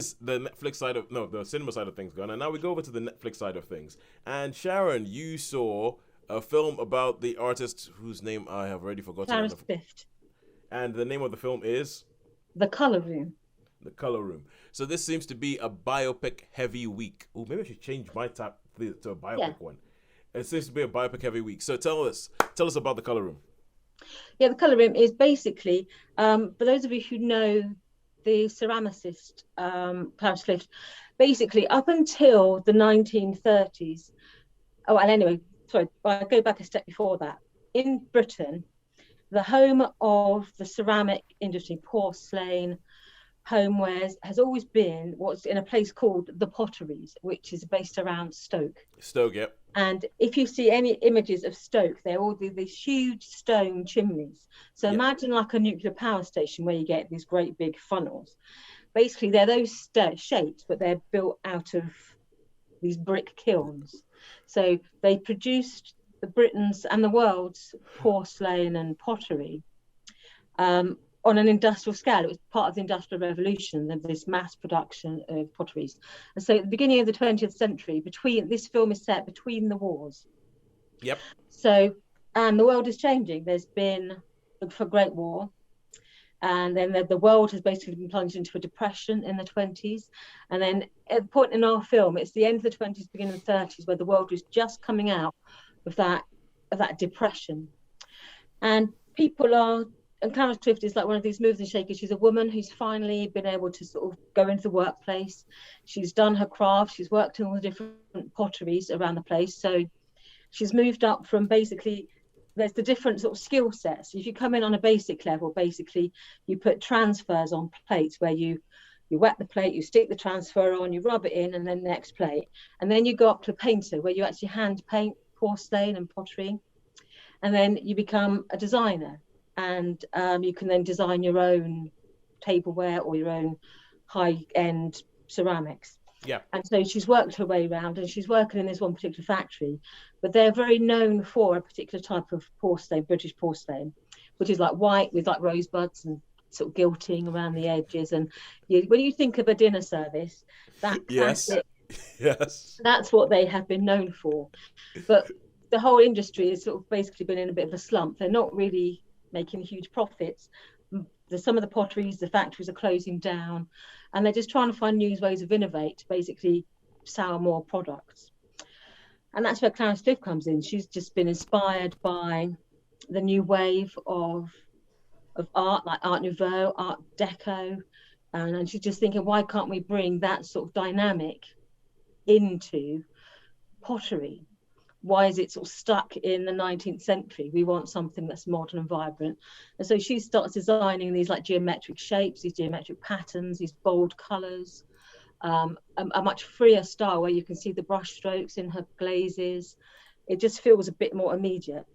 is the Netflix side of the cinema side of things gone, and now we go over to the Netflix side of things. And Sharon, you saw a film about the artist whose name I have already forgotten. Clara Swift. And the name of the film is The Colour Room. The Color Room. So this seems to be a biopic heavy week. Oh, maybe I should change my type to a biopic one. It seems to be a biopic heavy week. So tell us about The Color Room. Yeah, The Colour Room is basically, for those of you who know the ceramicist, Clara Swift, basically up until the 1930s. Oh, and anyway, sorry, I'll go back a step before that. In Britain, the home of the ceramic industry, porcelain, homewares, has always been what's in a place called the Potteries, which is based around Stoke. Stoke, yep. And if you see any images of Stoke, they're all these huge stone chimneys. So imagine like a nuclear power station where you get these great big funnels. Basically, they're those shapes, but they're built out of these brick kilns. So they produced the Britain's and the world's porcelain and pottery on an industrial scale. It was part of the Industrial Revolution, of this mass production of potteries. And so at the beginning of the 20th century, this film is set between the wars. Yep. So, and the world is changing. There's been the Great War, and then the world has basically been plunged into a depression in the 20s. And then at the point in our film, it's the end of the 20s, beginning of the 30s, where the world was just coming out of that depression. And and Clara Swift is like one of these movers and shakers. She's a woman who's finally been able to sort of go into the workplace. She's done her craft. She's worked in all the different potteries around the place. So she's moved up from basically, there's the different sort of skill sets. If you come in on a basic level, basically you put transfers on plates where you wet the plate, you stick the transfer on, you rub it in, and then the next plate. And then you go up to a painter where you actually hand paint porcelain and pottery. And then you become a designer. And you can then design your own tableware or your own high-end ceramics. Yeah. And so she's worked her way around, and she's working in this one particular factory, but they're very known for a particular type of porcelain, British porcelain, which is like white with like rosebuds and sort of gilting around the edges. And when you think of a dinner service, that classic, yes, that's what they have been known for. But the whole industry has sort of basically been in a bit of a slump. They're not really making huge profits. Some of the potteries, the factories are closing down, and they're just trying to find new ways of innovate to basically sell more products. And that's where Clara Swift comes in. She's just been inspired by the new wave of art, like Art Nouveau, Art Deco, and she's just thinking, why can't we bring that sort of dynamic into pottery? Why is it sort of stuck in the 19th century? We want something that's modern and vibrant. And so she starts designing these like geometric shapes, these geometric patterns, these bold colours, a much freer style where you can see the brush strokes in her glazes. It just feels a bit more immediate.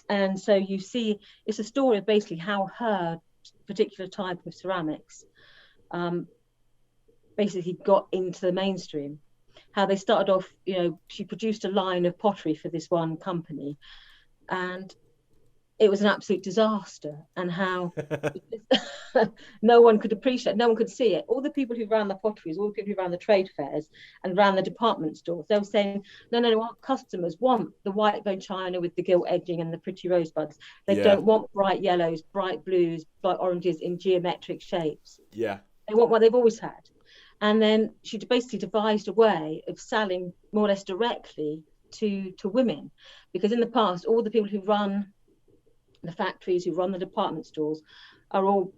And so you see, it's a story of basically how her particular type of ceramics basically got into the mainstream. How they started off, she produced a line of pottery for this one company, and it was an absolute disaster, and how no one could appreciate, no one could see it. All the people who ran the potteries, all the people who ran the trade fairs and ran the department stores, they were saying, no, our customers want the white bone china with the gilt edging and the pretty rosebuds. They don't want bright yellows, bright blues, bright oranges in geometric shapes. Yeah. They want what they've always had. And then she basically devised a way of selling more or less directly to women, because in the past, all the people who run the factories, who run the department stores, are all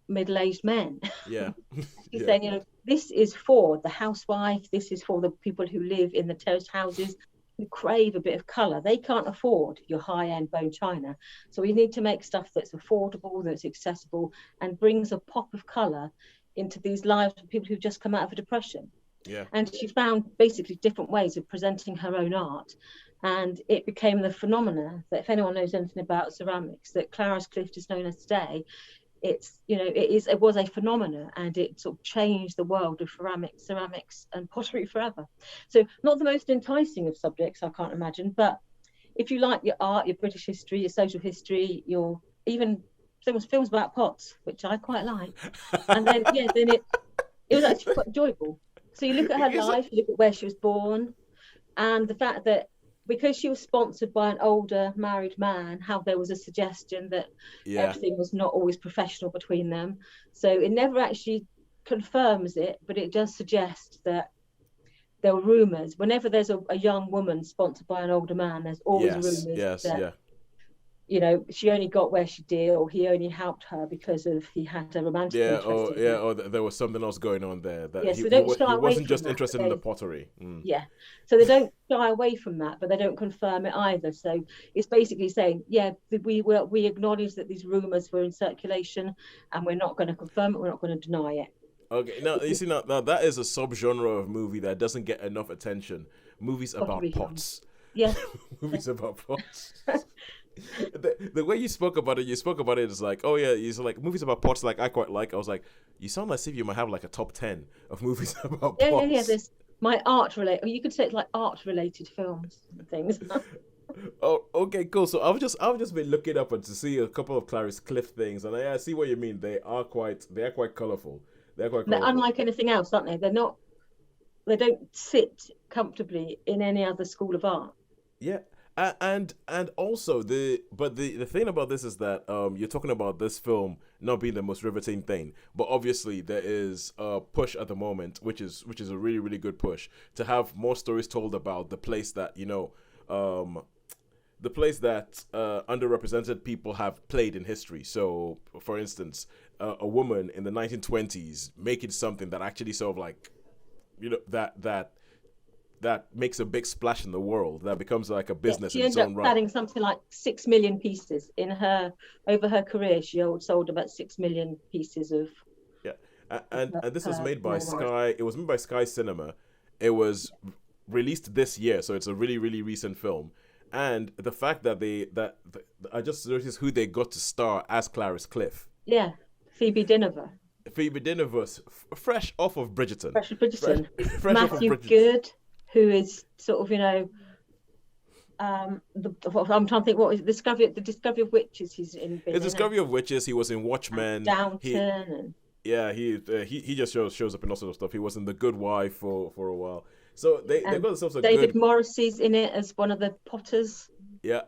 middle-aged men. Yeah. She's saying, this is for the housewife, this is for the people who live in the terraced houses who crave a bit of colour. They can't afford your high-end bone china, so we need to make stuff that's affordable, that's accessible, and brings a pop of colour into these lives of people who've just come out of a depression. Yeah. And she found basically different ways of presenting her own art, and it became the phenomena that, if anyone knows anything about ceramics, that Clara Swift is known as today. It was a phenomena, and it sort of changed the world of ceramics and pottery forever. So not the most enticing of subjects, I can't imagine, but if you like your art, your British history, your social history, your even there was films about pots, which I quite like. And then It was actually quite enjoyable. So you look at her Is it? life, you look at where she was born, and the fact that because she was sponsored by an older married man, how there was a suggestion that Yeah. everything was not always professional between them. So it never actually confirms it, but it does suggest that there were rumors. Whenever there's a young woman sponsored by an older man, there's always Yes. rumors Yes. that Yeah. she only got where she did, or he only helped her because of he had a romantic Yeah. interest Or in yeah. her. Or there was something else going on there that Yeah, so they don't he shy away wasn't from just that. interested in the pottery. Mm. Yeah, so they don't shy away from that, but they don't confirm it either. So it's basically saying, yeah, we acknowledge that these rumors were in circulation, and we're not going to confirm it. We're not going to deny it. Okay. Now you see now that is a subgenre of movie that doesn't get enough attention. Movies about Pottery film. pots. Yeah, Movies about pots. The way you spoke about it is like, oh yeah, it's like movies about pots. Like I quite like. I was like, you sound as if you might have like a top 10 of movies about yeah. pots. There's my art related, or you could say it's like art related films and things. Oh, okay, cool. So I've just been looking up and to see a couple of Clarice Cliff things, and I see what you mean. They are quite colorful. They're quite They're colorful. unlike anything else, aren't they? They're not. They don't sit comfortably in any other school of art. Yeah. And also the thing about this is that you're talking about this film not being the most riveting thing, but obviously there is a push at the moment, which is a really really good push to have more stories told about the place that the place that underrepresented people have played in history. So, for instance, a woman in the 1920s making something that actually sort of like, that makes a big splash in the world, that becomes like a Yeah, business she in its ended up own right. selling something like 6 million pieces in her over her career. She sold about 6 million pieces of Yeah, and this was made by worldwide. Sky. It was made by Sky Cinema. It was released this year, so it's a really really recent film. And the fact that I just noticed who they got to star as Clarice Cliff. Yeah, Phoebe Dynevor, Phoebe Dynevor, fresh off of Bridgerton. Rachel Bridgerton, Fresh off of Matthew Bridgerton. Good, who is sort of I'm trying to think what is the Discovery of Witches he's in. His Discovery of Witches. He was in Watchmen. Downton He and Yeah, he just shows up in all sorts of stuff. He was in The Good Wife for a while. So they got themselves a David good. Morrissey's in it as one of the Potters. Yeah.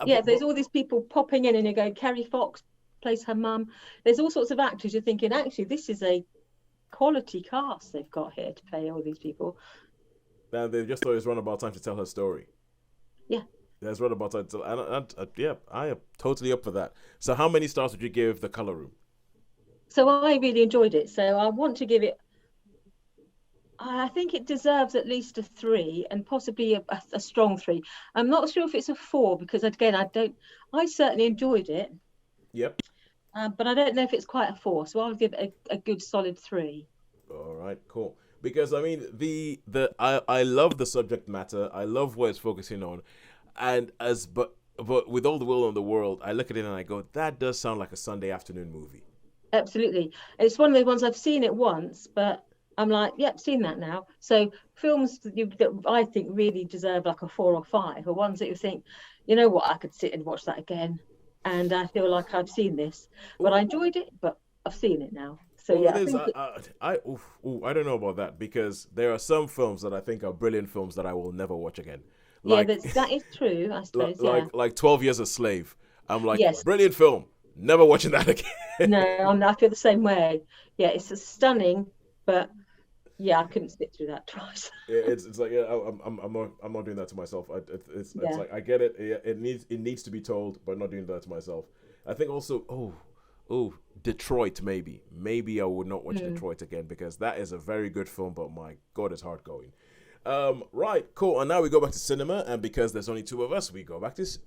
Yeah, there's all these people popping in, and you go, Kerry Fox plays her mum. There's all sorts of actors. You're thinking, actually, this is a quality cast they've got here to play all these people. And they just thought it's run about time to tell her story. Yeah. There's run about time to tell, and yeah, I am totally up for that. So how many stars would you give The Color Room? So I really enjoyed it. So I want to give it. I think it deserves at least a 3 and possibly a strong 3. I'm not sure if it's a 4 because again, I certainly enjoyed it, Yep. but I don't know if it's quite a 4. So I'll give it a good solid 3. All right, cool. Because I mean, I love the subject matter. I love what it's focusing on, and but with all the will in the world, I look at it and I go, that does sound like a Sunday afternoon movie. Absolutely. It's one of the ones I've seen it once, but I'm like, yep, seen that now. So films that I think really deserve like a 4 or 5 are ones that you think, you know what, I could sit and watch that again, and I feel like I've seen this, but I enjoyed it, but I've seen it now. So Well, yeah, it is. I I don't know about that because there are some films that I think are brilliant films that I will never watch again. yeah, Like, that is true, I suppose. Yeah. like 12 Years a Slave. I'm like, Yes. brilliant film. Never watching that again. No, I feel the same way. Yeah, it's a stunning, but yeah, I couldn't sit through that twice. Yeah, it's like, yeah, I'm not doing that to myself. It's Yeah. like I get it. It needs to be told, but not doing that to myself. I think also Detroit, maybe I would not watch Detroit again because that is a very good film, but my God, it's hard going. Right, cool. And now we go back to cinema, and because there's only two of us, we go back to